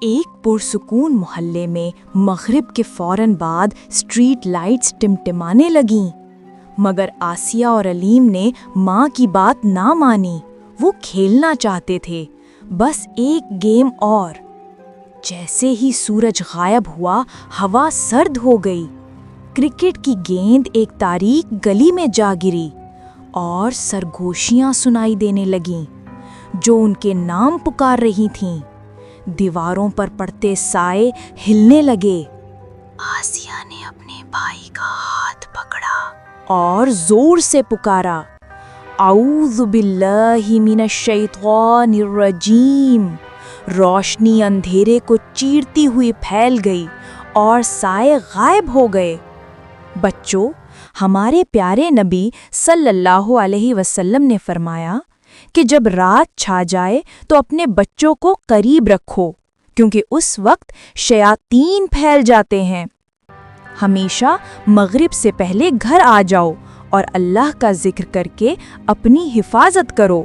ایک پرسکون محلے میں مغرب کے فوراً بعد اسٹریٹ لائٹس ٹمٹمانے لگیں، مگر آسیہ اور علیم نے ماں کی بات نہ مانی۔ وہ کھیلنا چاہتے تھے، بس ایک گیم اور۔ جیسے ہی سورج غائب ہوا، ہوا سرد ہو گئی۔ کرکٹ کی گیند ایک تاریک گلی میں جا گری اور سرگوشیاں سنائی دینے لگیں جو ان کے نام پکار رہی تھیں۔ دیواروں پر پڑتے سائے ہلنے لگے۔ آسیہ نے اپنے بھائی کا ہاتھ پکڑا اور زور سے پکارا، اعوذ باللہ من الشیطان الرجیم۔ روشنی اندھیرے کو چیرتی ہوئی پھیل گئی اور سائے غائب ہو گئے۔ بچوں، ہمارے پیارے نبی صلی اللہ علیہ وسلم نے فرمایا کہ جب رات چھا جائے تو اپنے بچوں کو قریب رکھو، کیونکہ اس وقت شیاطین پھیل جاتے ہیں۔ ہمیشہ مغرب سے پہلے گھر آ جاؤ اور اللہ کا ذکر کر کے اپنی حفاظت کرو۔